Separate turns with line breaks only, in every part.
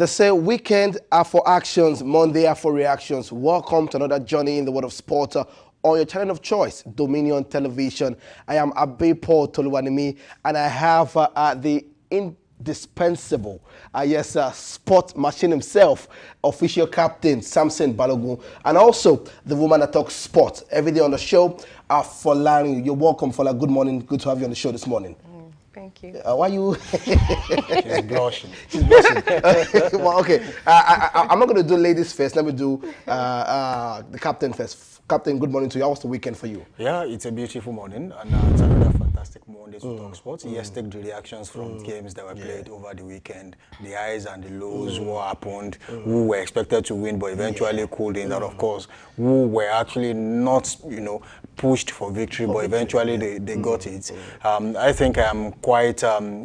They say weekend are for actions, Monday are for reactions. Welcome to another journey in the world of sport on your channel of choice, Dominion Television. I am Abe Paul Toluwanimi, and I have the indispensable, sport machine himself, official captain Samson Balogun, and also the woman that talks sport every day on the show, Folari. You're welcome, Fola. Good morning. Good to have you on the show this morning.
Thank you.
Why you?
She's blushing.
She's blushing. Well, okay. I'm not going to do ladies first. Let me do the captain first. Captain, good morning to you. How was the weekend for you?
Yeah, it's a beautiful morning, and it's another fantastic Monday to talk sports. Yes, take the reactions from games that were played over the weekend, the highs and the lows, what happened, who were expected to win but eventually cooled in, and of course, who were actually not, pushed for victory, but eventually they got it. I think I am quite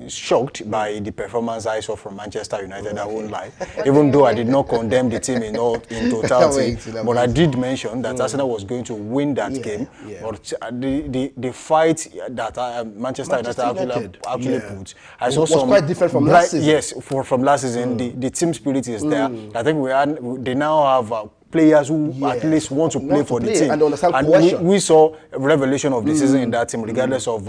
shocked by the performance I saw from Manchester United. I won't lie, even though I did not condemn the team in totality, but I did mention that Arsenal was going to win that game. But the fight that Manchester United actually put, I saw some
quite different from last season.
Yes, from last season, the team spirit is there. I think they now have players who at least want to play for the team.
And
we saw a revelation of the season in that team, regardless of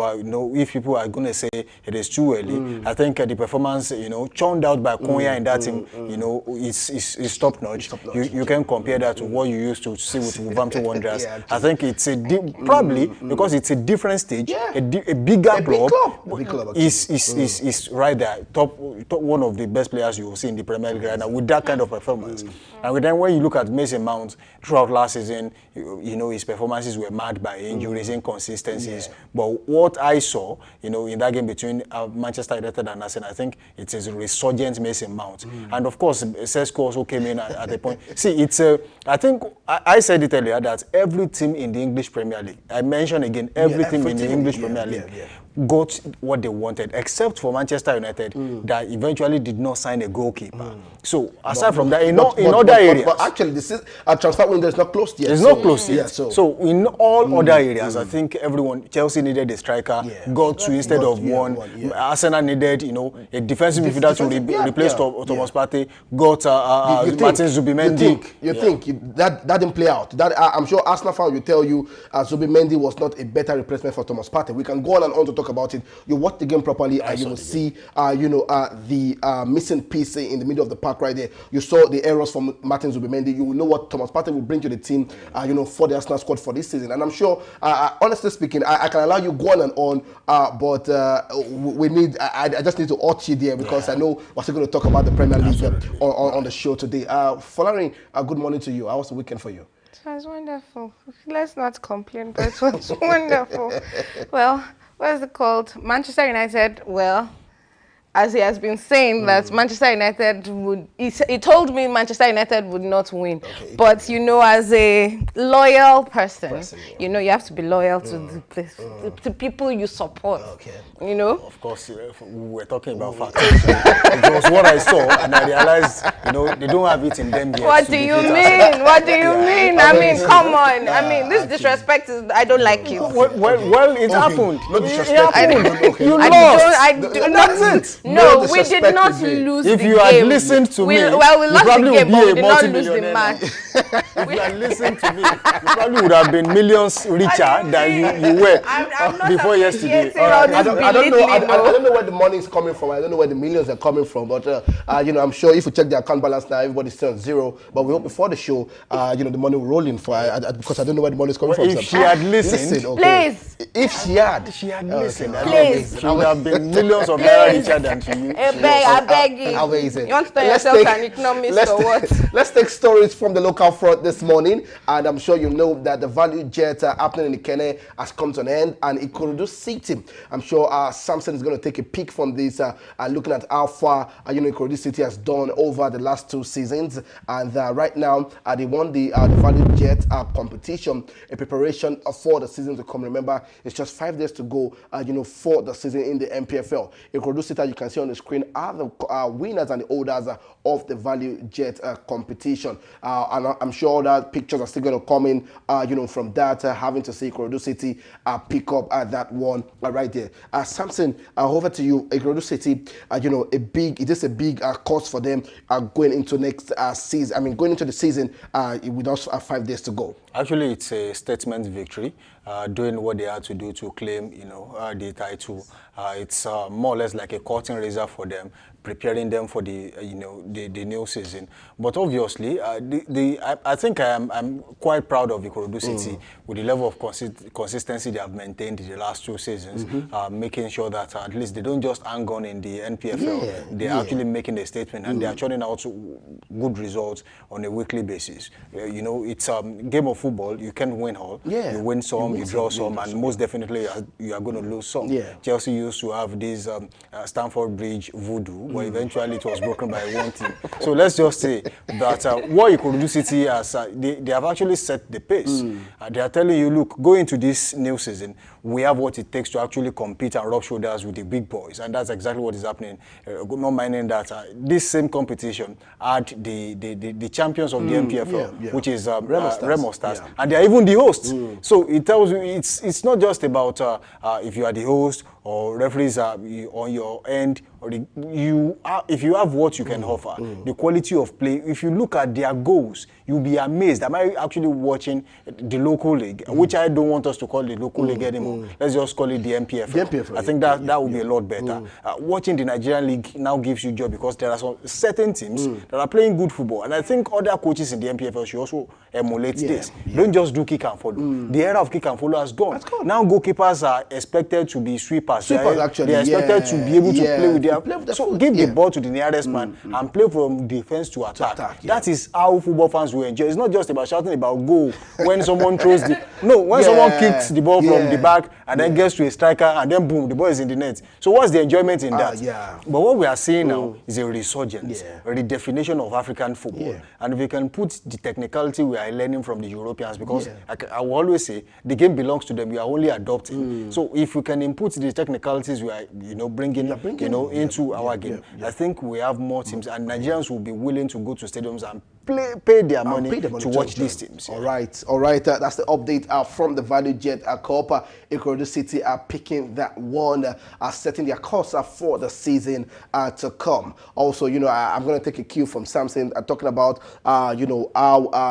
if people are going to say it is too early. I think the performance, churned out by Konya in that team, is top notch. You can compare that to what you used to see with Wolverhampton Wanderers. I think it's probably because it's a different stage, a bigger club. Is right there, top one of the best players you will see in the Premier League right now with that kind of performance. And then when you look at Mason Mount throughout last season, his performances were marred by injuries, inconsistencies. But what I saw, in that game between Manchester United and Arsenal, I think it is a resurgent Mason Mount. And of course, Sesko also came in at a point. See, I think I said it earlier that every team in the English Premier League, I mentioned again, every team in the English Premier League got what they wanted, except for Manchester United, that eventually did not sign a goalkeeper. So aside from that, in other areas,
but actually, this is a transfer window is not closed yet.
It's not closed yet.
Yeah,
so in all other areas, I think everyone, Chelsea needed a striker, got two instead of one. Arsenal needed, a defensive midfielder to replace Thomas Partey. Got Martin Zubimendi.
You think that didn't play out? That I'm sure Arsenal fan will tell you Zubimendi was not a better replacement for Thomas Partey. We can go on and on to talk about it. You watch the game properly, and you will see, the missing piece in the middle of the park right there. You saw the errors from Martin Zubimendi. You will know what Thomas Partey will bring to the team, for the Arsenal squad for this season. And I'm sure, honestly speaking, I can allow you go on and on, but we need. I just need to urge you there because I know we're still going to talk about the Premier League on the show today. Folari, good morning to you. How was the weekend for you?
It was wonderful. Let's not complain, but it was wonderful. Well, what is it called? Manchester United, as he has been saying, that Manchester United would, he told me Manchester United would not win. Okay. But, as a loyal person, you have to be loyal to the people you support. Okay.
Of course, we were talking about facts. It was what I saw, and I realized, they don't have it in them yet.
What do you mean? What do you mean? I mean, come on. I mean, this disrespect is, I don't like it.
Well, it happened.
No disrespect.
You lost.
That's it.
No, we did not lose the game.
If you had listened to me,
we lost the game, but we did not lose the match.
If you had listened to me, you probably would have been millions richer than you were before yesterday.
I don't know where the money is coming from. I don't know where the millions are coming from. But I'm sure if you check the account balance now, everybody's still on zero. But we hope before the show, the money will roll in because I don't know where the money is coming from.
If she had listened,
please.
If she had
listened,
please,
she would have been millions of naira richer than she.
I beg you.
Amazing.
You want to tell yourself an economist or what?
Let's take stories from the local front this morning, and I'm sure you know that the value jet happening in Ikenne has come to an end, and Ikorodu City. I'm sure Samson is going to take a peek from this, looking at how far Ikorodu City has done over the last 2 seasons, and right now they won the value jet competition, a preparation for the season to come. Remember, it's just 5 days to go, for the season in the MPFL. Ikorodu City, you can can see on the screen are the winners and the holders of the Value Jet competition. And I'm sure that pictures are still going to come in, from that, having to see Ikorodu City pick up that one right there. Samson, over to you. Ikorodu City, it is a big cost for them going into next season. I mean, going into the season with us 5 days to go.
Actually, it's a statement victory, doing what they had to do to claim, the title. It's more or less like a curtain raiser for them, preparing them for the new season. But obviously, I think I'm quite proud of Ikorodu City with the level of consistency they have maintained in the last 2 seasons, making sure that at least they don't just hang on in the NPFL. They're actually making a statement, and they are churning out good results on a weekly basis. It's a game of football. You can't win all. You win some, you draw some, and most definitely you are going to lose some. Chelsea used to have this Stamford Bridge voodoo, but eventually it was broken by one team. So let's just say that what Ikorodu City has, they have actually set the pace. They are telling you, look, go into this new season, we have what it takes to actually compete and rub shoulders with the big boys, and that's exactly what is happening. Not minding that this same competition had the champions of the NPFL, which is Remo Stars, and they are even the hosts. So it tells you it's not just about if you are the host or referees are on your end, or if you have what you can offer, the quality of play. If you look at their goals, you'll be amazed. Am I actually watching the local league, which I don't want us to call the local league anymore. Let's just call it the NPFL. I think that would be a lot better. Watching the Nigerian league now gives you joy because there are some certain teams that are playing good football, and I think other coaches in the NPFL should also emulate this. Don't just do kick and follow. The era of kick and follow has gone. Now goalkeepers are expected to be sweepers. They are expected to be able to play with their... So give the ball to the nearest man and play from defense to attack. That is how football fans will enjoy. It's not just about shouting about goal when someone throws the... No, when someone kicks the ball from the back and then gets to a striker and then boom, the ball is in the net. So what's the enjoyment in that? But what we are seeing now is a resurgence, a redefinition of African football. And if we can put the technicality we are learning from the Europeans, because I will always say the game belongs to them, we are only adopting. So if we can input the technicalities we are bringing into our game, I think we have more teams, and Nigerians will be willing to go to stadiums and pay their money to watch these teams.
All right. That's the update from the Value Jet Co-op. Ikorodu City are picking that one, setting their course for the season to come. Also, I'm going to take a cue from Samson talking about, how,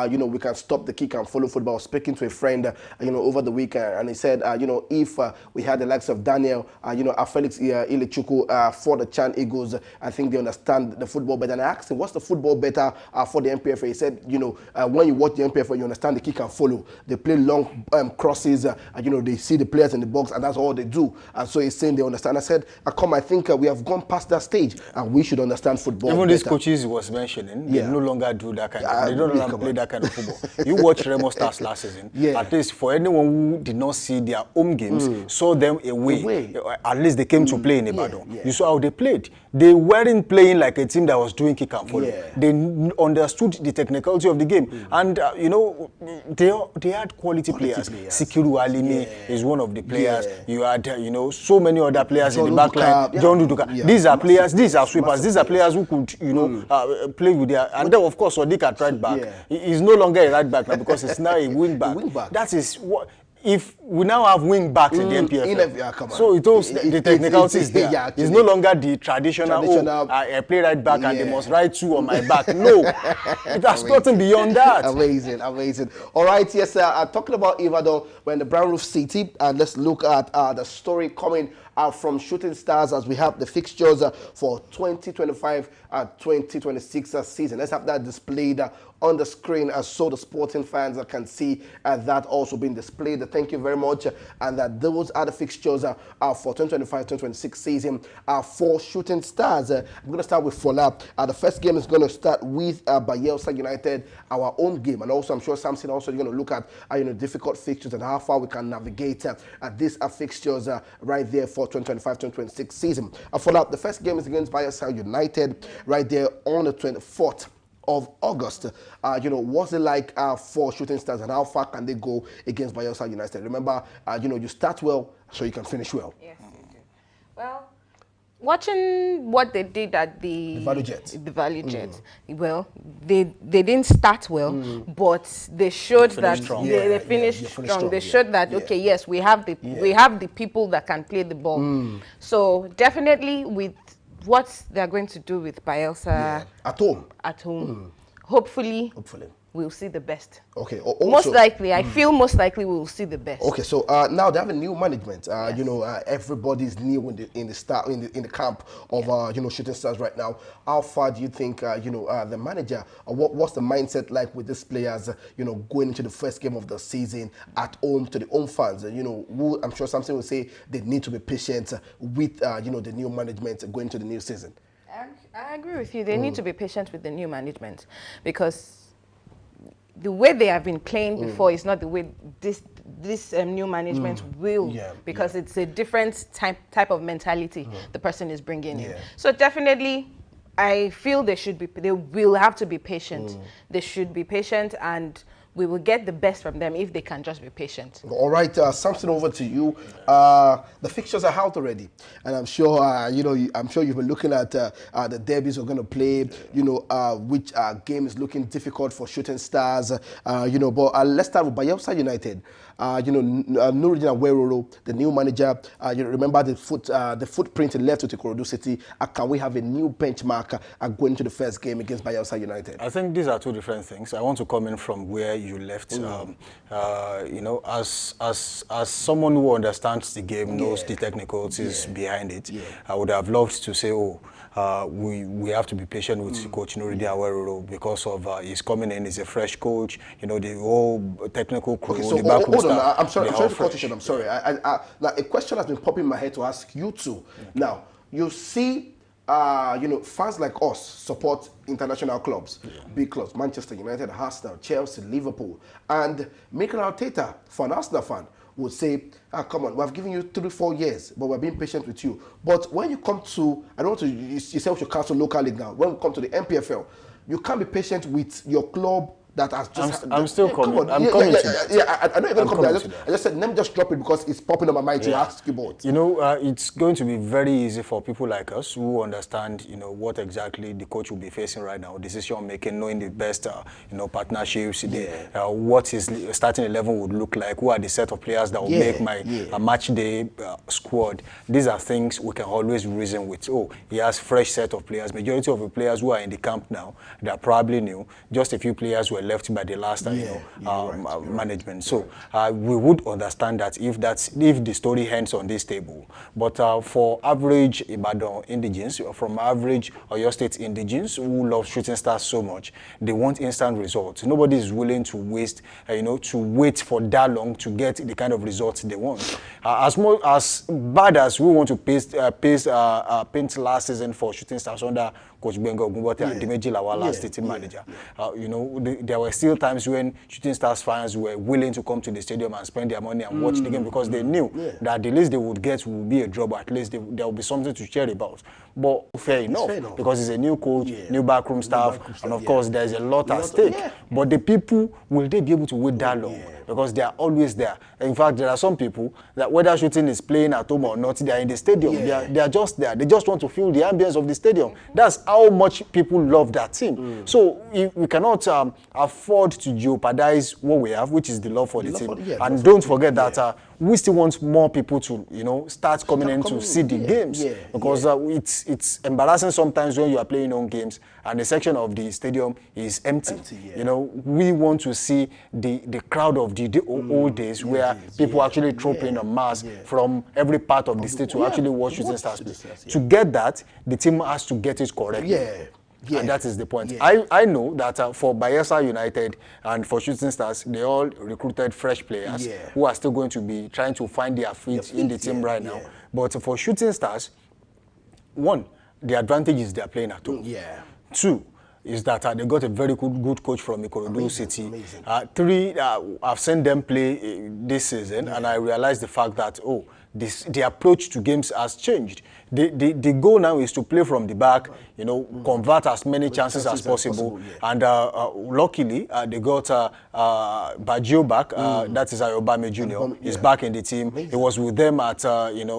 we can stop the kick and follow football. I was speaking to a friend, over the weekend, and he said, if we had the likes of Daniel, Felix Ilechukwu for the Chan Eagles, I think they understand the football better. And I asked him, what's the football better for the NPFL? He said, when you watch the NPFL, you understand the kick and follow. They play long crosses, they see the players in the box, and that's all they do. And so he's saying they understand. I said, I think we have gone past that stage, and we should understand football
Even
better.
these coaches he was mentioning, they no longer do that kind of, they no longer play that kind of football. You watch Remo Stars last season, at least for anyone who did not see their home games, saw them away. At least they came to play in Ibadan. You saw how they played. They weren't playing like a team that was doing kick and follow. They understood the technicality of the game, and they had quality players. Sikiru Alimi is one of the players. You had so many other players in the back line. John Duduka. These are players. These are sweepers. These are players who could play with their. And then of course Sadiq at right back. He's no longer a right back now because he's now a wing back. That is what. If we now have wing backs in the NPFL, so it was the technicalities there. It's no longer the traditional I play right back and they must ride two on my back. No, it has gotten beyond that.
Amazing. All right, yes, talking about Ibadan, we're in the Brown Roof City, and let's look at the story coming from Shooting Stars as we have the fixtures for 2025-2026 season. Let's have that displayed on the screen so the sporting fans can see that also being displayed. Thank you very much. And that those are the fixtures for 2025-2026 season for Shooting Stars. I'm going to start with Fola. The first game is going to start with Bayelsa United, our own game. And also, I'm sure Samson also is going to look at difficult fixtures and how far we can navigate these fixtures right there for 2025-2026 season. Fola, the first game is against Bayelsa United right there on the 24th of August. What's it like for Shooting Stars, and how far can they go against Bayelsa United? Remember, you start well so you can finish well.
Yes, you do. Well, Watching what they did at the
Value Jet.
the Value Jet, well, they didn't start well, but they showed that
strong.
they finished strong. They showed that okay, yes, we have the people that can play the ball. So definitely with what they're going to do with Bielsa
at home.
Hopefully we'll see the best.
Okay.
Most likely, I feel most likely we'll see the best.
Okay, so now they have a new management. You know, everybody's new in the camp of you know, Shooting Stars right now. How far do you think you know, the manager, what's the mindset like with these players? You know, going into the first game of the season at home to the home fans. You know, I'm sure something will say they need to be patient with you know, the new management going into the new season.
I agree with you. They need to be patient with the new management because the way they have been playing before is not the way this new management will, because it's a different type of mentality the person is bringing in. So definitely, I feel they will have to be patient. They should be patient, and we will get the best from them if they can just be patient.
All right, something over to you. The fixtures are out already, and I'm sure you know. I'm sure you've been looking at the derbies we're going to play. You know, which game is looking difficult for Shooting Stars. You know, but let's start with Bayelsa United. You know, Nuruddin Aweroro, the new manager. You remember the footprint he left with Ikorodu City. Can we have a new benchmark going to the first game against Bayelsa United?
I think these are two different things. I want to come in from where you left. You know, as someone who understands the game, knows the technicalities behind it, I would have loved to say, oh, we have to be patient with Coach Nuruddin Aweroro because of he's coming in, he's a fresh coach. You know, the whole technical crew,
so
the backroom
hold on,
staff,
I'm sorry to cut you short. I'm sorry. Now a question has been popping in my head to ask you two. Now you see, you know, fans like us support international clubs, big clubs, Manchester United, Arsenal, Chelsea, Liverpool, and Mikel Arteta, for an Arsenal fan, would say, come on, we have given you 3-4 years, but we're being patient with you. But when you come to, I don't want to, you say we should cancel local league now. When we come to the MPFL, you can't be patient with your club that has just...
I'm still coming. I'm coming to that.
I know you're going to come there. I just said, let me just drop it because it's popping on my mind to ask you both.
You know, it's going to be very easy for people like us who understand, you know, what exactly the coach will be facing right now, decision making, knowing the best, you know, partnerships, what his starting 11 would look like, who are the set of players that will make my match day squad. These are things we can always reason with. Oh, he has fresh set of players. Majority of the players who are in the camp now, they are probably new. Just a few players were left by the last management. So we would understand that if the story ends on this table. But for average Ibadan indigents, from average Oyo State indigents who love Shooting Stars so much, they want instant results. Nobody is willing to waste, you know, to wait for that long to get the kind of results they want. As bad as we want to paint last season for Shooting Stars under Coach Benga Ogunbote and Dimeji Lawal as team manager. You know, there were still times when Shooting Stars fans were willing to come to the stadium and spend their money and watch the game because they knew that the least they would get would be a draw, but at least there will be something to cheer about. But fair enough, because it's a new coach, new backroom staff, and of course there's a lot at stake. But the people, will they be able to wait that long? Because they are always there. In fact, there are some people that whether Shooting is playing at home or not, they are in the stadium. They are just there. They just want to feel the ambience of the stadium. That's how much people love that team. So we cannot afford to jeopardize what we have, which is the love for the team. And don't forget that we still want more people to, you know, start coming in to see the games. Because it's embarrassing sometimes when you are playing on games and the section of the stadium is empty. You know, we want to see the crowd of the old days where people actually trooping en masse from every part of the state to actually watch Shooting Stars play. To get that, the team has to get it correct. And that is the point. I know that for Bayelsa United and for Shooting Stars, they all recruited fresh players who are still going to be trying to find their feet in the team right now. But for Shooting Stars, one, the advantage is they are playing at home. Two, is that they got a very good coach from Ikorodu City. Three, I've seen them play this season, and I realized the fact that, the approach to games has changed. the goal now is to play from the back, you know, convert as many chances as possible. And luckily, they got Baggio back. That is Ayobame Jr. He's back in the team. Amazing. He was with them at, in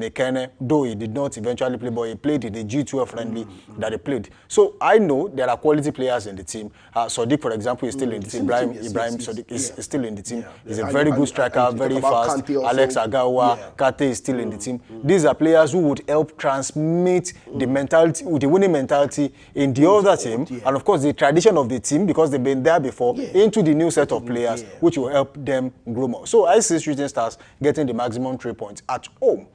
Ekene, though he did not eventually play, but he played in the G12 friendly that he played. So I know there are quality players in the team. Sadiq, for example, is still in the team. Ibrahim Sadiq is still in the team. He's a very good striker, very fast. Alex Agawa, Kate is still in the team. These are players who would help transmit the mentality, the winning mentality in the other team, and of course the tradition of the team, because they've been there before, into the new set of players, which will help them grow more. So I see Shooting Stars getting the maximum 3 points at home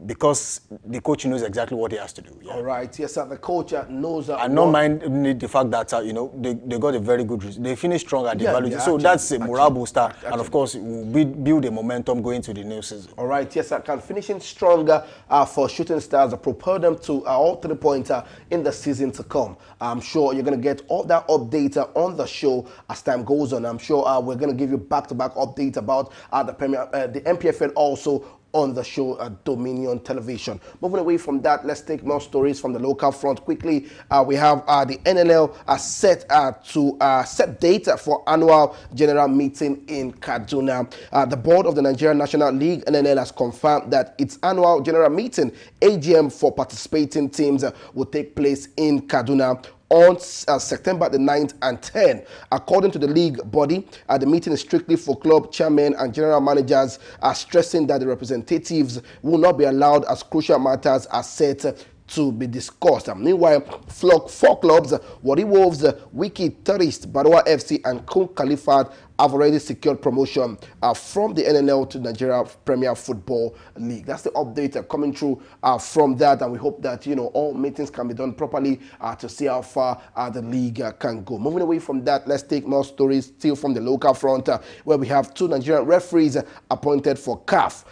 because the coach knows exactly what he has to do.
All right, yes, sir. The coach knows.
And not mind the fact that you know, they got a very good result. They finished strong at the value. So that's a morale booster, and of course it will build a momentum going to the new season.
All right, yes, sir. Can finishing stronger for Shooting Stars propel them to all 3 points in the season to come. I'm sure you're going to get all that update on the show as time goes on. I'm sure we're going to give you back-to-back updates about the MPFL also on the show at Dominion Television. Moving away from that, let's take more stories from the local front quickly. We have the NNL set to set date for annual general meeting in Kaduna. The board of the Nigerian National League, NNL, has confirmed that its annual general meeting, AGM for participating teams, will take place in Kaduna on September the 9th and 10th. According to the league body, the meeting is strictly for club chairmen and general managers, stressing that the representatives will not be allowed as crucial matters are set to be discussed. Meanwhile, four clubs, Warri Wolves, Wiki Tourist, Barawa FC, and Kun Khalifat have already secured promotion from the NNL to Nigeria Premier Football League. That's the update coming through from that, and we hope that, you know, all meetings can be done properly to see how far the league can go. Moving away from that, let's take more stories still from the local front, where we have 2 Nigerian referees appointed for CAF.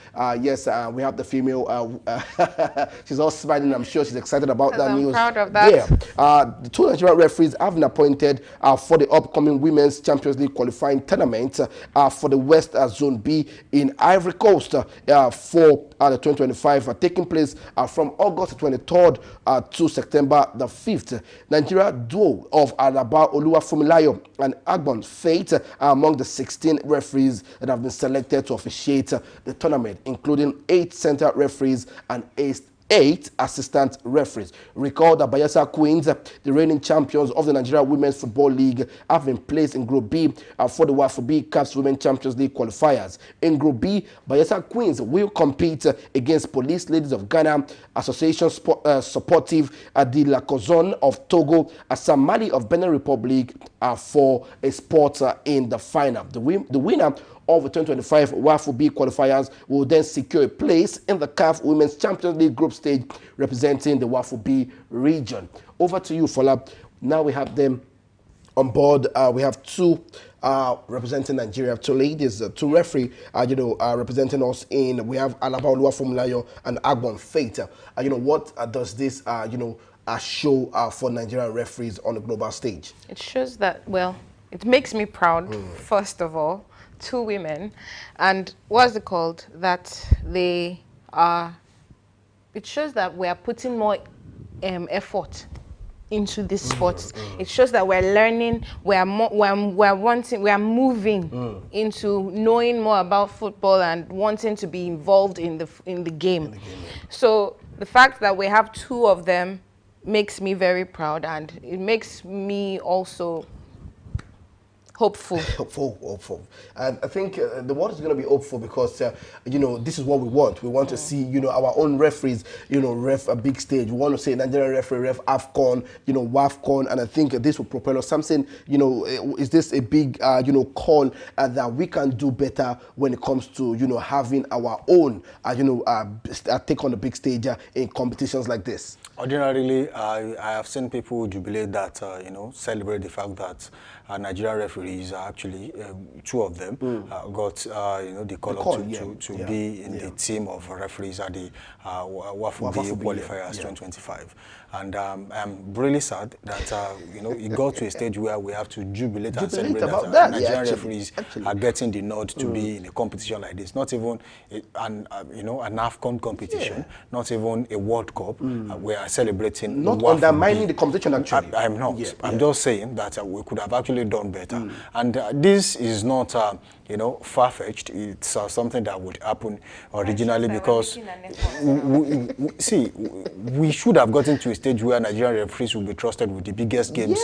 Yes, we have the female. She's all smiling. I'm sure she's excited about that news.
I'm proud of that.
Yeah, the 2 Nigerian referees have been appointed for the upcoming Women's Champions League qualifying tournament for the West Zone B in Ivory Coast for the 2025, taking place from August 23rd to September the 5th. Nigeria duo of Alaba Oluwafumilayo and Agbon Faith are among the 16 referees that have been selected to officiate the tournament, including 8 center referees and 8 assistant referees. Recall that Bayelsa Queens, the reigning champions of the Nigeria Women's Football League, have been placed in Group B for the WAFU B CAF Women's Champions League qualifiers. In Group B, Bayelsa Queens will compete against Police Ladies of Ghana, Association Sportive de la Cozone of Togo, Asamali of Benin Republic for a spot in the final. The winner of the 2025 WAFU B qualifiers will then secure a place in the CAF Women's Champions League group stage representing the WAFU B region. Over to you, Fola. Now we have them on board. We have 2 representing Nigeria, 2 ladies, 2 referee, representing us in. We have Alaba Oluwafumilayo and Agbon Faith. What does this, show for Nigerian referees on the global stage?
It shows that, well, it makes me proud, first of all. 2 women, and what's it called, that they are, it shows that we are putting more effort into this sport. It shows that we're learning, we're moving into knowing more about football and wanting to be involved in the game. So the fact that we have 2 of them makes me very proud, and it makes me also hopeful. And I think the world is going to be hopeful because, this is what we want. We want to see, our own referees, ref a big stage. We want to say Nigerian referee, ref AFCON, WAFCON, and I think this will propel us. Something, is this a big, call that we can do better when it comes to, having our own, take on the big stage in competitions like this?
Ordinarily, I have seen people jubilate that, celebrate the fact that Nigerian referees are actually, two of them got the call to be in the team of referees at the WAFUB qualifiers 2025. And I'm really sad that it got to a stage where we have to jubilate and celebrate
about
that
Nigerian
referees are getting the nod to be in a competition like this. Not even an AFCON competition, not even a World Cup. We are celebrating.
Not undermining the competition, actually.
I'm not. I'm just saying that we could have actually done better. And this is not, far-fetched. It's something that would happen originally because, we should have gotten to a stage where Nigerian referees will be trusted with the biggest games,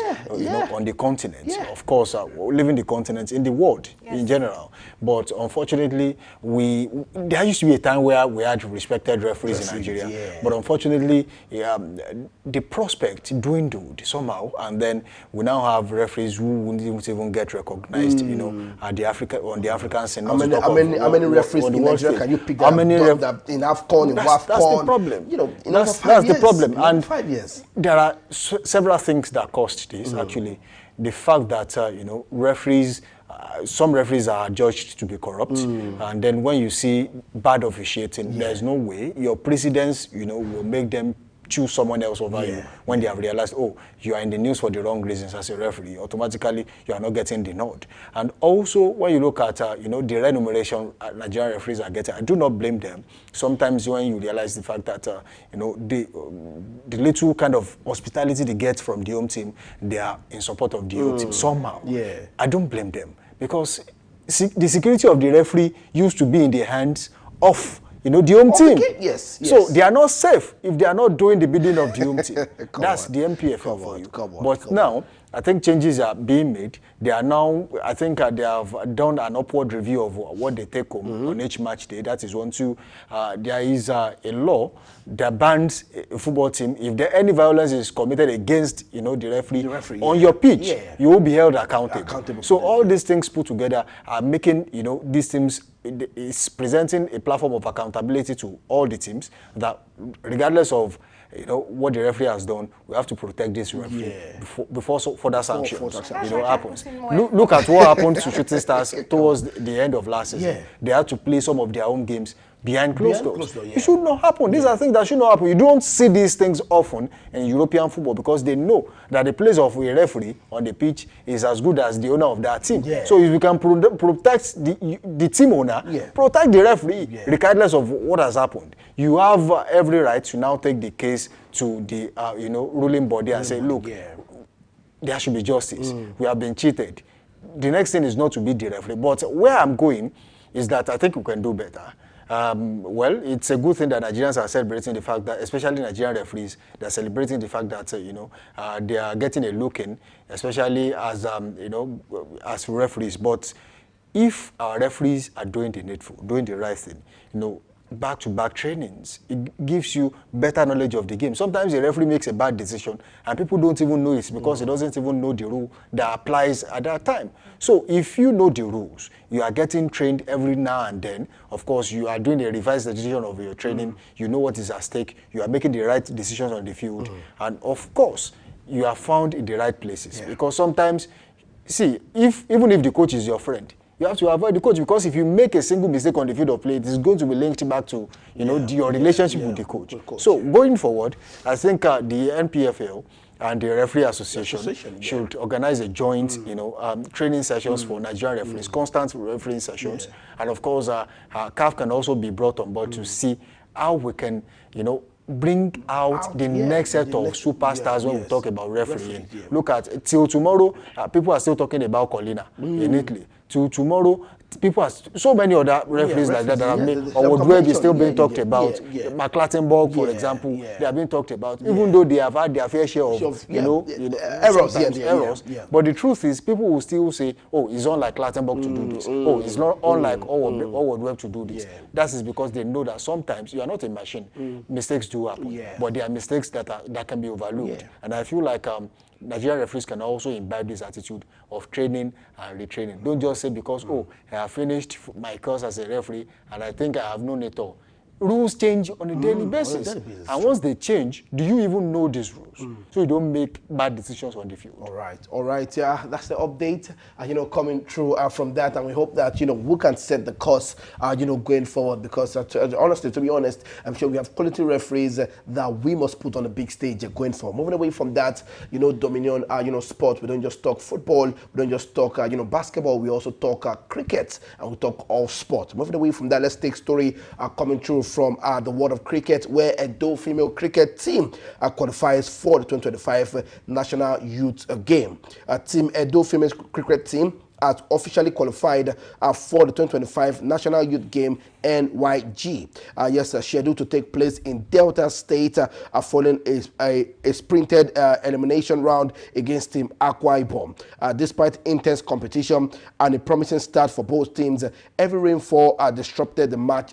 on the continent. Of course, leaving the continent in the world in general. But unfortunately, there used to be a time where we had respected referees in Nigeria. But unfortunately, the prospect dwindled somehow, and then we now have referees who wouldn't even get recognized, at the African scene.
How many referees in Nigeria can you pick up in AFCON, in WAFCON?
That's the problem. That's the problem. And
5 years.
There are several things that caused this, actually. The fact that, referees, some referees are judged to be corrupt, and then when you see bad officiating, there's no way your precedents, will make them choose someone else over you when they have realized, oh, you are in the news for the wrong reasons as a referee. Automatically, you are not getting the nod. And also, when you look at, the remuneration Nigerian referees are getting, I do not blame them. Sometimes when you realize the fact that, the little kind of hospitality they get from the home team, they are in support of the home team somehow. I don't blame them because the security of the referee used to be in the hands of the home team.
Yes.
So they are not safe if they are not doing the bidding of the home team. That's the MPFL for you. But now, I think changes are being made. They are now, I think they have done an upward review of what they take home on each match day. That is 1, 2. There is a law that bans a football team. If any violence is committed against, the referee on your pitch, you will be held accountable. So all these things put together are making, these teams, is presenting a platform of accountability to all the teams that regardless of what the referee has done, we have to protect this referee before further sanctions happens. Look at what happened to Shooting Stars towards the end of last season. They had to play some of their own games behind closed doors. It should not happen. These are things that should not happen. You don't see these things often in European football because they know that the place of a referee on the pitch is as good as the owner of that team. So if you can protect the team owner, protect the referee, regardless of what has happened. You have every right to now take the case to the ruling body and say, look, there should be justice. We have been cheated. The next thing is not to beat the referee. But where I'm going is that I think we can do better. Well, it's a good thing that Nigerians are celebrating the fact that, especially Nigerian referees, they're celebrating the fact that, they are getting a look in, especially as, as referees. But if our referees are doing the needful, doing the right thing, back-to-back trainings, it gives you better knowledge of the game. Sometimes a referee makes a bad decision and people don't even know it because he doesn't even know the rule that applies at that time. So if you know the rules, you are getting trained every now and then. Of course, you are doing a revised edition of your training. You know what is at stake. You are making the right decisions on the field. And of course, you are found in the right places. Because sometimes, even if the coach is your friend, you have to avoid the coach because if you make a single mistake on the field of play, it is going to be linked back to your relationship with the coach. So going forward, I think the NPFL and the Referee Association should organize a joint, training sessions for Nigerian referees, constant refereeing sessions, and of course, CAF can also be brought on board to see how we can, bring out the next set of superstars when we talk about refereeing. Look at till tomorrow, people are still talking about Colina in Italy. Till tomorrow, people are so many other referees like that have made, or Woodweb is still being talked about. McClattenburg, for example, they are being talked about, even though they have had their fair share of errors. But the truth is, people will still say, "Oh, it's unlike Clattenburg to do this. Oh, it's not unlike Woodweb to do this." That is because they know that sometimes you are not a machine. Mistakes do happen, but there are mistakes that can be overlooked. And I feel like Nigerian referees can also imbibe this attitude of training and retraining. Don't just say because, I have finished my course as a referee and I think I have known it all. rules change on a daily basis. And once they change, do you even know these rules? So you don't make bad decisions on the field.
All right, yeah, that's the update, coming through from that, and we hope that, we can set the course, going forward, because honestly, to be honest, I'm sure we have quality referees that we must put on the big stage going forward. Moving away from that, Dominion, sport, we don't just talk football, we don't just talk, basketball, we also talk cricket, and we talk all sport. Moving away from that, let's take story coming through from the world of cricket, where Edo female cricket team qualifies for the 2025 National Youth Game. Team Edo female cricket team has officially qualified for the 2025 National Youth Game NYG. Scheduled to take place in Delta State following a sprinted elimination round against Team Akwa Ibom. Despite intense competition and a promising start for both teams, heavy rainfall disrupted the match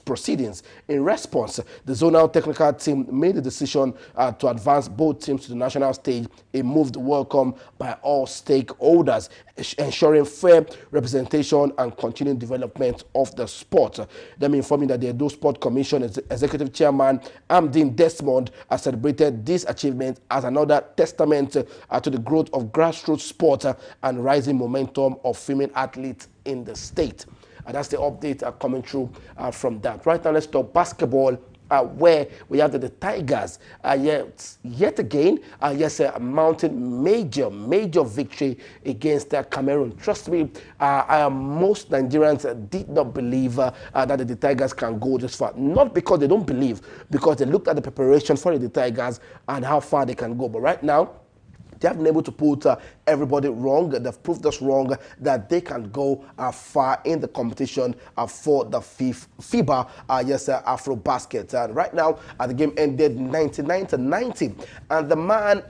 proceedings. In response, the zonal technical team made the decision to advance both teams to the national stage, a move welcomed by all stakeholders, ensuring fair representation and continued development of the sport. Let me inform you that the Edo Sport Commission Executive Chairman Amdin Desmond has celebrated this achievement as another testament to the growth of grassroots sport and rising momentum of female athletes in the state. And that's the update coming through from that. Right now, let's talk basketball. Where we have the Tigers yet again, mounting major victory against Cameroon. Trust me, most Nigerians did not believe that the Tigers can go this far. Not because they don't believe, because they looked at the preparation for the Tigers and how far they can go. But right now, they have been able to put everybody wrong. They've proved us wrong that they can go far in the competition for the FIBA AfroBasket. And right now, the game ended 99-90. And the man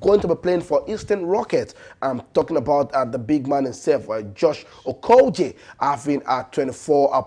going to be playing for Eastern Rockets. I'm talking about the big man himself, Josh Okogie, having 24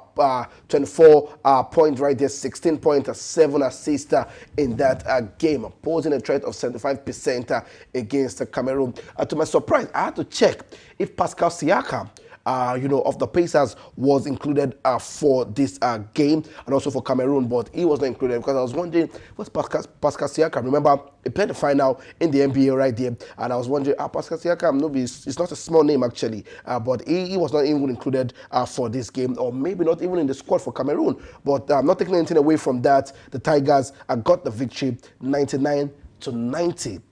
points right there, 16 points, 7 assists in that game, posing a threat of 75% against Cameroon. To my surprise, I had to check if Pascal Siakam, of the Pacers was included for this game and also for Cameroon, but he was not included because I was wondering, what's Pascal Siakam? Remember, he played the final in the NBA right there, and I was wondering, Pascal Siakam, no, it's not a small name actually, but he was not even included for this game, or maybe not even in the squad for Cameroon. But I'm not taking anything away from that. The Tigers got the victory, 99-90.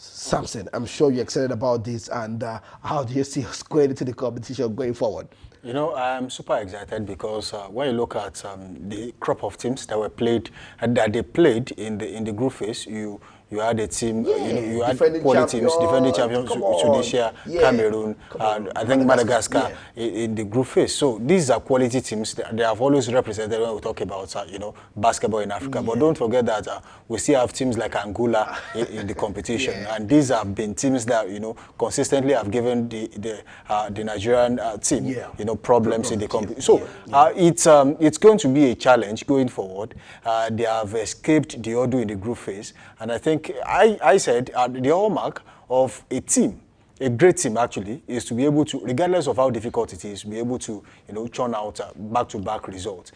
Samson, I'm sure you're excited about this, and how do you see us going into the competition going forward?
I'm super excited because when you look at the crop of teams that were played, that they played in the group phase, you had a team, you had quality teams, defending champions, Tunisia, Cameroon, and I think Madagascar in the group phase. So these are quality teams. They have always represented when we talk about, basketball in Africa. But don't forget that we still have teams like Angola in the competition. And these have been teams that, consistently have given the Nigerian team, problems in the competition. So it's going to be a challenge going forward. They have escaped the Odu in the group phase. And I think I said the hallmark of a team, a great team actually, is to be able to, regardless of how difficult it is, be able to, churn out back-to-back results.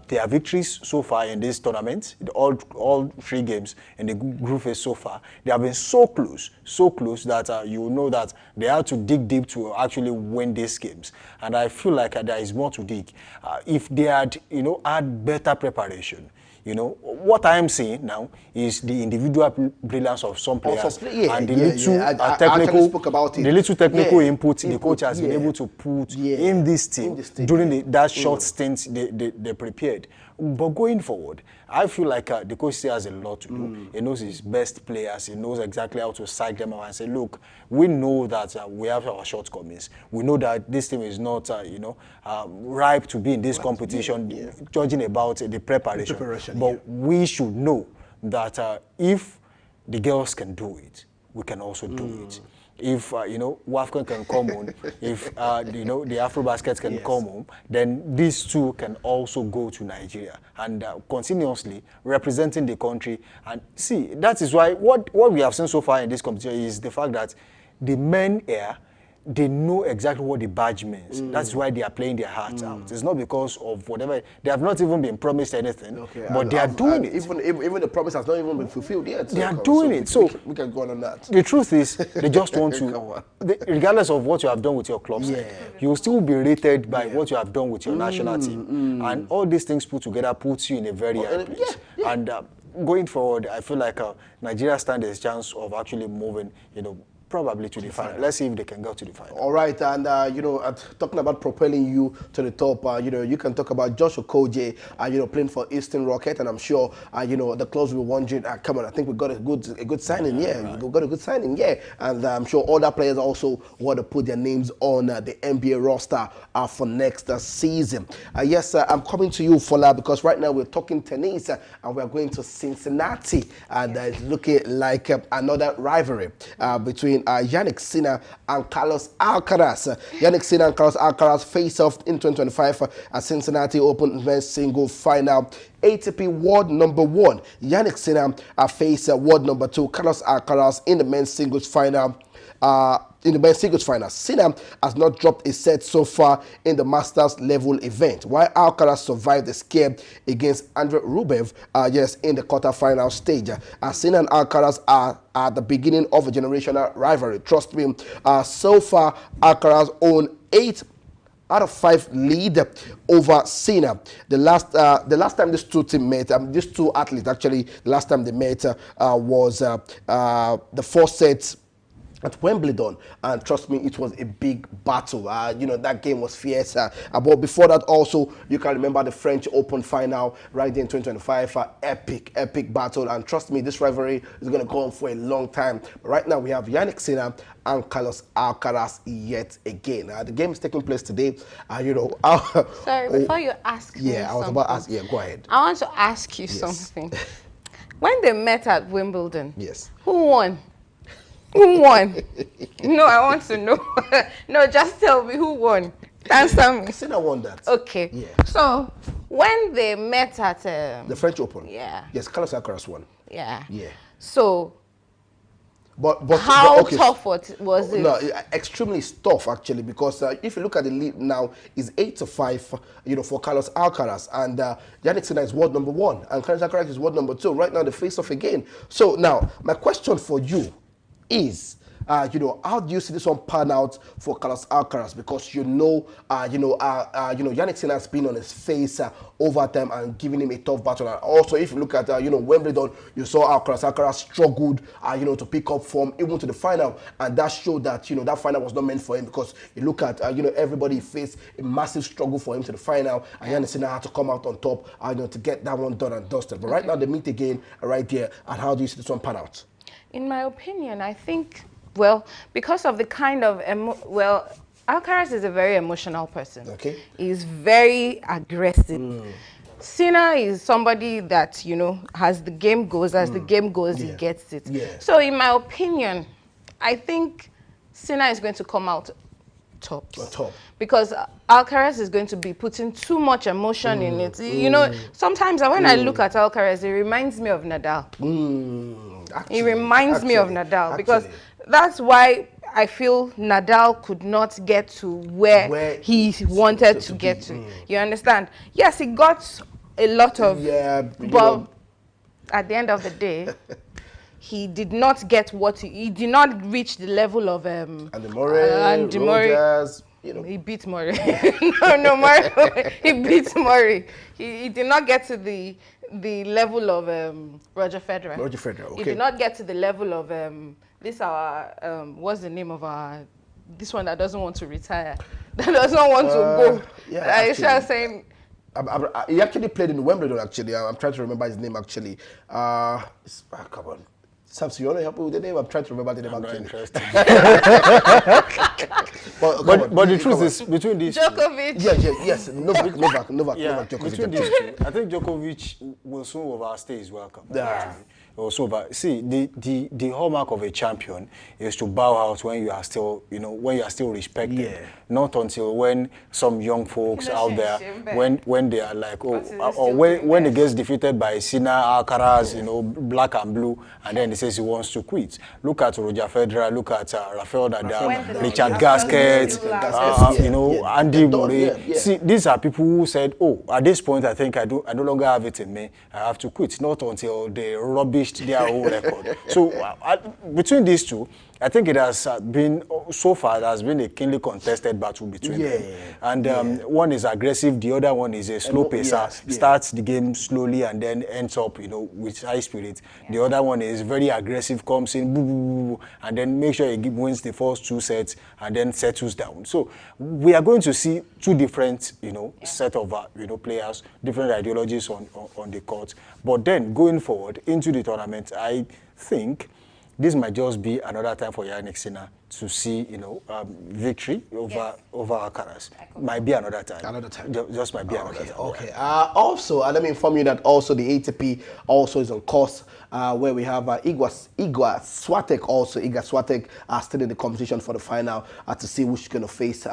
Their victories so far in this tournament, all 3 games in the group phase so far, they have been so close that you know that they have to dig deep to actually win these games. And I feel like there is more to dig. If they had, had better preparation, what I am seeing now is the individual brilliance of some players and the little technical input the coach has been able to put in this team during that short stint they prepared. But going forward, I feel like the coach still has a lot to do. He knows his best players. He knows exactly how to psych them out and say, look, we know that we have our shortcomings. We know that this team is not, ripe to be in this competition, judging about the preparation. But we should know that if the girls can do it, we can also do it. If, WAFCON can come home, if, the AfroBasket can come home, then these two can also go to Nigeria and continuously representing the country. And see, that is why what we have seen so far in this competition is the fact that the men here, they know exactly what the badge means. That's why they are playing their hearts out. It's not because of whatever. They have not even been promised anything, but they are doing it.
Even the promise has not even been fulfilled yet.
They are doing it. So
we can go on that.
the truth is, they just want to, regardless of what you have done with your club side, you will still be rated by what you have done with your national team. And all these things put together puts you in a very high place. And going forward, I feel like Nigeria stands a chance of actually moving, probably to the final. Let's see if they can go to the final.
All right, and talking about propelling you to the top, you can talk about Josh Okoje, playing for Eastern Rocket, and I'm sure, the clubs will be wondering, come on, I think we got a good signing, we got a good signing, and I'm sure other players also want to put their names on the NBA roster for next season. Yes, I'm coming to you, Fola, because right now we're talking tennis, and we're going to Cincinnati, and it's looking like another rivalry between Jannik Sinner and Carlos Alcaraz. Jannik Sinner and Carlos Alcaraz face off in 2025 at Cincinnati Open men's single final. ATP World number 1. Jannik Sinner face world number 2 Carlos Alcaraz in the men's singles final. Sinner has not dropped a set so far in the Masters level event, while Alcaraz survived the scare against Andrei Rublev in the quarterfinal stage. Sinner and Alcaraz are at the beginning of a generational rivalry. Trust me, so far Alcaraz owns 8 out of 5 lead over Sinner. The last time these two teams met, these two athletes actually, the last time they met was the 4 sets at Wimbledon, and trust me, it was a big battle. That game was fierce. But before that, also, you can remember the French Open final right there in 2025. Epic battle. And trust me, this rivalry is going to go on for a long time. But right now, we have Jannik Sinner and Carlos Alcaraz yet again. The game is taking place today.
Sorry, before you ask me
I was about to ask. Yeah, go ahead.
I want to ask you something. When they met at Wimbledon,
yes,
who won? Who won? No, I want to know. No, just tell me who won. Answer me.
Sinner won that.
Okay.
Yeah.
So, when they met at
the French Open.
Yeah.
Yes, Carlos Alcaraz won.
Yeah.
Yeah.
So,
But
how tough was it?
No, extremely tough actually, because if you look at the lead now, it's 8-5, for Carlos Alcaraz, and Jannik Sinner is world number 1, and Carlos Alcaraz is world number 2. Right now, they face off again. So now, my question for you is, how do you see this one pan out for Carlos Alcaraz? Because Jannik Sinner has been on his face over time and giving him a tough battle. And also, if you look at Wimbledon, you saw Alcaraz struggled to pick up form even to the final, and that showed that that final was not meant for him, because you look at everybody faced a massive struggle for him to the final, and Jannik Sinner had to come out on top to get that one done and dusted. But right now they meet again right there, and how do you see this one pan out?
In my opinion, I think, well, because of the kind of, Alcaraz is a very emotional person.
Okay.
He's very aggressive. Sinner is somebody that, as the game goes, he gets it.
Yeah.
So in my opinion, I think Sinner is going to come out top. Because Alcaraz is going to be putting too much emotion in it. Sometimes when I look at Alcaraz, it reminds me of Nadal. It reminds me of Nadal, because that's why I feel Nadal could not get to where he wanted to get to. You understand? Yes, he got a lot of, but at the end of the day, he did not get he did not reach the level of
Andy Murray, Rogers.
He beat Murray. no, Murray. He beat Murray. He did not get to the level of Roger Federer.
Okay.
He did not get to the level of what's the name of this one that doesn't want to retire, that doesn't want to go. I shall saying.
He actually played in Wimbledon. Actually, I'm trying to remember his name. Actually, come on. Samson, you want to help me with the name? I'm trying to remember the name. I'm not interested.
but the truth is, between these
Djokovic.
Yes. Novak Djokovic.
Between these two, I think Djokovic will soon overstay his welcome. also over. See, the hallmark of a champion is to bow out when you are still, when you are still respected.
Yeah.
Not until when some young folks out there, when they are like, oh, or when he gets defeated by Sina Alcaraz, black and blue, and then he says he wants to quit. Look at Roger Federer, look at Rafael Nadal, Richard Gasquet, Andy Murray.
Yeah.
See, these are people who said, oh, at this point, I think I no longer have it in me. I have to quit. Not until they rubbished their whole record. So between these two, I think it has been, so far, it has been a keenly contested battle between them. And one is aggressive, the other one is a slow pacer, starts the game slowly and then ends up, with high spirit. The other one is very aggressive, comes in, boo, boo, boo, and then make sure he wins the first 2 sets and then settles down. So we are going to see two different, set of, players, different ideologies on the court. But then going forward into the tournament, I think this might just be another time for Jannik Sinner to see, victory over Alcaraz. Might be another time.
Another time.
Just might be another time.
Okay. Also, let me inform you that also the ATP also is on course, where we have Iga Swiatek also. Iga Swiatek still in the competition for the final to see which she's going to face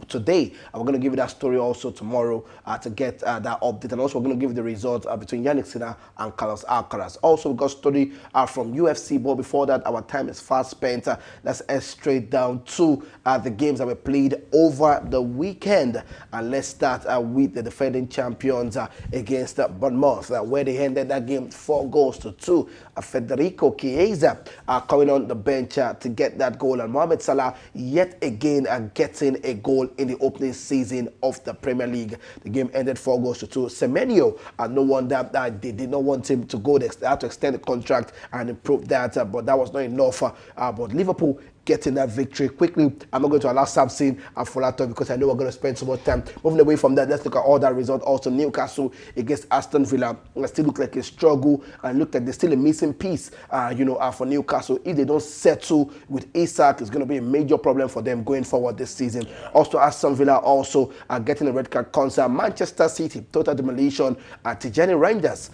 today. We're going to give you that story also tomorrow to get that update. And also we're going to give you the results between Jannik Sinner and Carlos Alcaraz. Also, we got story from UFC, but before that, our time is fast spent. Let's head straight down to the games that were played over the weekend. And let's start with the defending champions against Bournemouth, where they ended that game 4-2. Federico Chiesa coming on the bench to get that goal, and Mohamed Salah yet again getting a goal in the opening season of the Premier League. The game ended 4-2. Semenyo, no wonder that they did not want him to go. They had to extend the contract and improve that, but that was not enough. But Liverpool getting that victory quickly. I'm not going to allow Samson and Folato because I know we're going to spend so much time. Moving away from that, let's look at all that result. Also, Newcastle against Aston Villa. It still look like a struggle and look like there's still a missing piece, for Newcastle. If they don't settle with Isak, it's going to be a major problem for them going forward this season. Also, Aston Villa also getting a red card concert. Manchester City, total demolition. Tijani Rangers,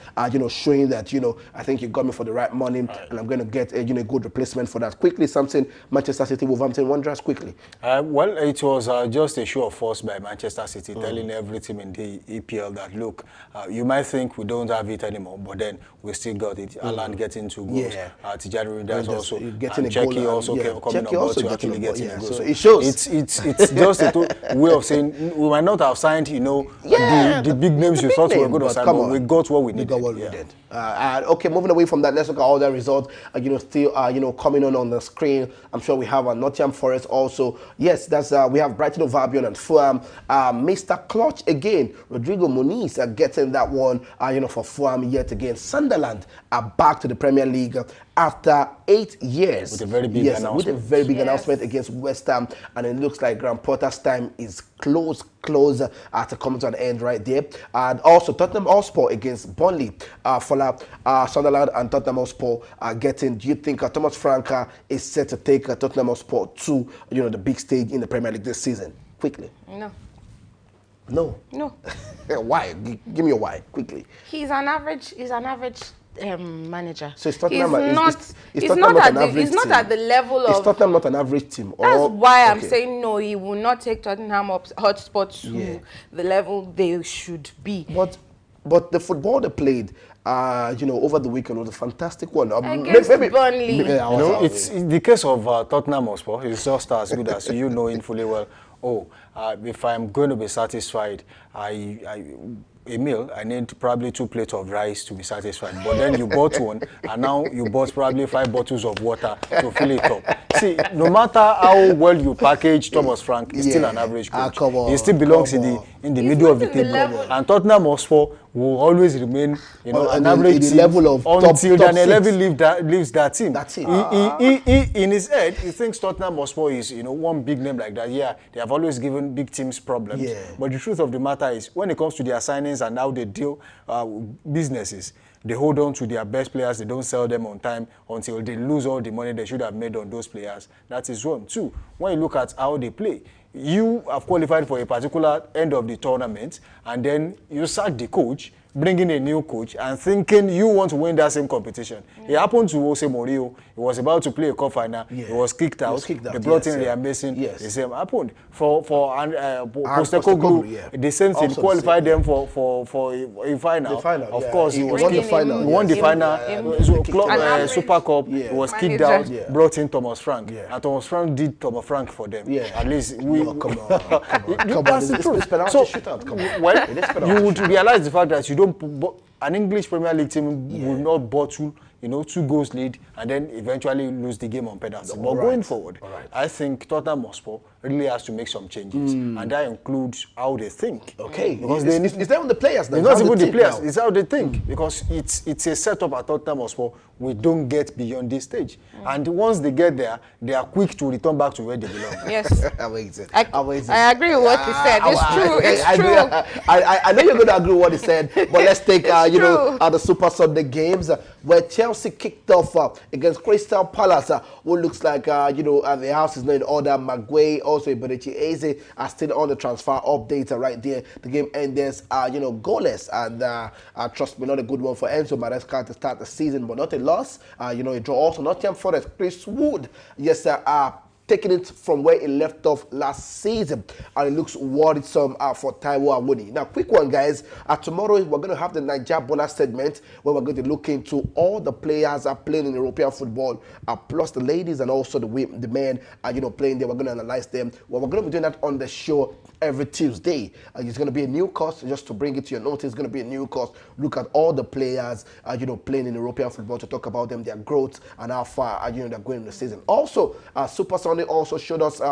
showing that, I think you got me for the right money, and I'm going to get a good replacement for that. Quickly, something Manchester City, Wolverhampton Wanderers, quickly.
Well, it was just a show of force by Manchester City, telling every team in the EPL that, look, you might think we don't have it anymore, but then we still got it. Alan getting 2 goals. Tijani Rangers also
getting a
Czechia
goal.
Also coming on board to actually getting a goal.
So it shows.
It's just a way of saying we might not have signed, the big names you thought we were going to sign, but we got what we needed.
We got what we did. Okay, moving away from that, let's look at all the results. Still, coming on the screen. I'm sure we have Nottingham Forest also. Yes, that's we have Brighton of Albion and Fulham. Mr. Clutch again, Rodrigo Muniz getting that one. For Fulham yet again. Sunderland are back to the Premier League after 8 years.
With a very big announcement.
With a very big announcement against West Ham, and it looks like Graham Potter's time is close to come to an end right there. And also Tottenham Hotspur against Burnley. Sunderland and Tottenham Hotspur are getting. Do you think Thomas Frank is set to take Tottenham Hotspur to the big stage in the Premier League this season? Quickly. No. Why? Give me a why quickly.
He's an average manager.
So it's Tottenham.
He's not at the level of.
Is Tottenham not an average team?
That's why I'm saying no. He will not take Tottenham Hotspur to the level they should be.
But the football they played, over the weekend was a fantastic one.
Against Burnley.
It's in the case of Tottenham Hotspur. It's just as good as you know him fully well. If I'm going to be satisfied, a meal, I need probably 2 plates of rice to be satisfied. But then you bought one, and now you bought probably 5 bottles of water to fill it up. See, no matter how well you package Thomas Frank, he's still an average coach. He still belongs in the middle of the table. And Tottenham Hotspur will always remain, an average team
level of
until
top
Daniel Levy leaves that team.
That's it.
He in his head, he thinks Tottenham Hotspur is, one big name like that. Yeah, they have always given big teams problems.
Yeah.
But the truth of the matter is, when it comes to their signings and how they deal businesses, they hold on to their best players. They don't sell them on time until they lose all the money they should have made on those players. That is one. 2, when you look at how they play, you have qualified for a particular end of the tournament, and then you sack the coach, bringing a new coach and thinking you want to win that same competition. It happened to Jose Mourinho. He was about to play a cup final. He was kicked out. They brought in Ryan Mason. The same happened for Postecoglou. The same thing. Qualified them for a final. Of course, he
won the final.
He won the final. Super Cup. He was kicked out. Brought in Thomas Frank, and Thomas Frank did Thomas Frank for them. At least we. Come on. That's the truth. So, well, you would realize the fact that you don't. An English Premier League team will not bottle, 2 goals lead and then eventually lose the game on penalty. But going forward, I think Tottenham Hotspur really has to make some changes, and that includes how they think.
Okay, because it's not on the players.
It's not even the players. It's how they think, because it's a setup at Tottenham Hotspur. We don't get beyond this stage, and once they get there, they are quick to return back to where they belong.
Yes,
amazing.
I agree with what he said. It's true. It's true.
I know you're going to agree with what he said, but let's take the Super Sunday games where Chelsea kicked off against Crystal Palace, who looks like the house is not in order. Maguire, also Eberechi Eze are still on the transfer update right there. The game ended goalless, and trust me, not a good one for Enzo Maresca to start the season, but not a loss. A draw also. Nottingham Forest, Chris Wood, taking it from where he left off last season, and it looks worrisome for Taiwo Awoniyi. Now, quick one, guys. Tomorrow we're going to have the Niger bonus segment where we're going to look into all the players playing in European football, plus the ladies and also the men playing there. We're going to analyze them. Well, we're going to be doing that on the show every Tuesday. It's going to be a new course, just to bring it to your notice. It's going to be a new course. Look at all the players playing in European football, to talk about them, their growth, and how far they're going in the season. Also, Super Sunday also showed us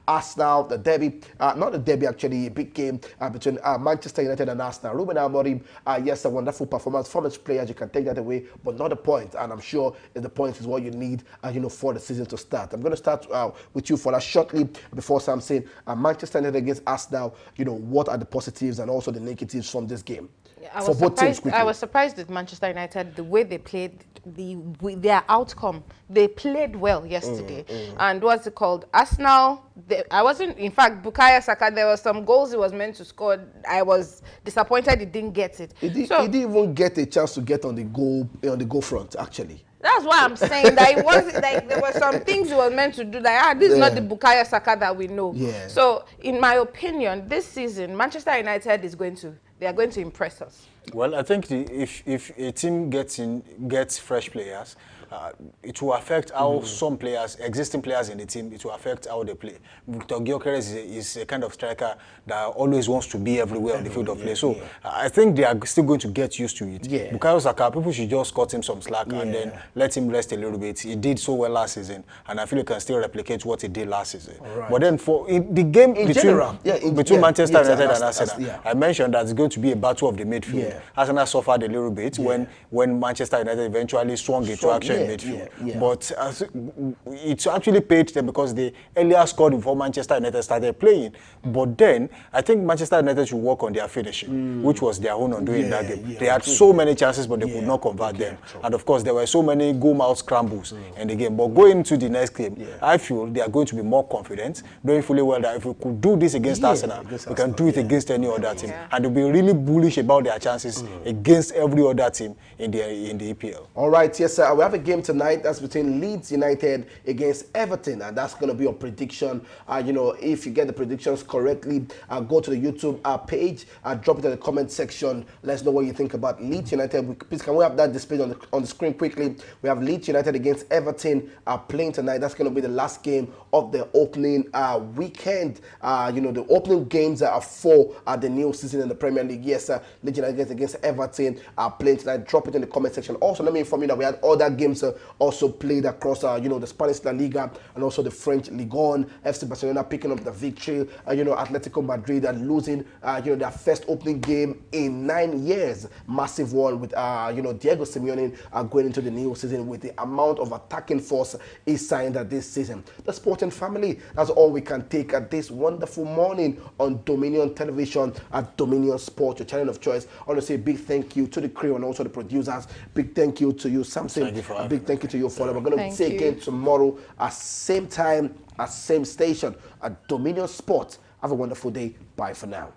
Arsenal, the derby, not the derby actually, a big game between Manchester United and Arsenal. Ruben Amorim, yes, a wonderful performance from his players. You can take that away, but not the point. And I'm sure the point is what you need for the season to start. I'm going to start with you for that shortly before Sam saying Manchester United against Arsenal. What are the positives and also the negatives from this game?
I was surprised with Manchester United, the way they played, their outcome. They played well yesterday. And what's it called? Arsenal, I wasn't, in fact, Bukayo Saka, there were some goals he was meant to score. I was disappointed he didn't get it.
He didn't even get a chance to get on the goal front, actually.
That's why I'm saying that it wasn't like there were some things he was meant to do. Like, this is not the Bukayo Saka that we know.
Yeah.
So, in my opinion, this season, Manchester United they are going to impress us.
Well, I think if a team gets fresh players, it will affect how some players, existing players in the team, it will affect how they play. Victor Gyökeres is a kind of striker that always wants to be everywhere on the field of play. So I think they are still going to get used to it. Bukayo Saka, people should just cut him some slack and then let him rest a little bit. He did so well last season, and I feel he can still replicate what he did last season. But then for the game between Manchester United and Arsenal, I mentioned that it's going to be a battle of the midfield. Arsenal suffered a little bit when Manchester United eventually swung into action in midfield. But it actually paid them because they earlier scored before Manchester United started playing. But then I think Manchester United should work on their finishing, which was their own undoing in that game. They had so many chances, but they could not convert them. And of course, there were so many goal-mouth scrambles in the game. But going into the next game, I feel they are going to be more confident, knowing fully well that if we could do this against Arsenal, we can do it against any other team. And they'll be really bullish about their chances against every other team in the EPL.
All right, yes, sir. We have a game tonight that's between Leeds United against Everton, and that's going to be a prediction. If you get the predictions correctly, go to the YouTube page, drop it in the comment section. Let's know what you think about Leeds United. Please, can we have that displayed on the screen quickly? We have Leeds United against Everton playing tonight. That's going to be the last game of the opening weekend. The opening games for the new season in the Premier League. Yes, Leeds United against Everton playing tonight. Drop it in the comment section. Also, let me inform you that we had other games also played across the Spanish La Liga and also the French Ligue 1. FC Barcelona picking up the victory. Atletico Madrid and losing their first opening game in 9 years. Massive one with Diego Simeone going into the new season with the amount of attacking force he signed this season. The sporting family, that's all we can take at this wonderful morning on Dominion Television at Dominion Sport, your channel of choice. I want to say a big thank you to the crew and also the producers. Big thank you to you, Samson. big thank you to you for that. We're going to
Thank
see
you.
again tomorrow at same time, at same station, at Dominion Sports. Have a wonderful day. Bye for now.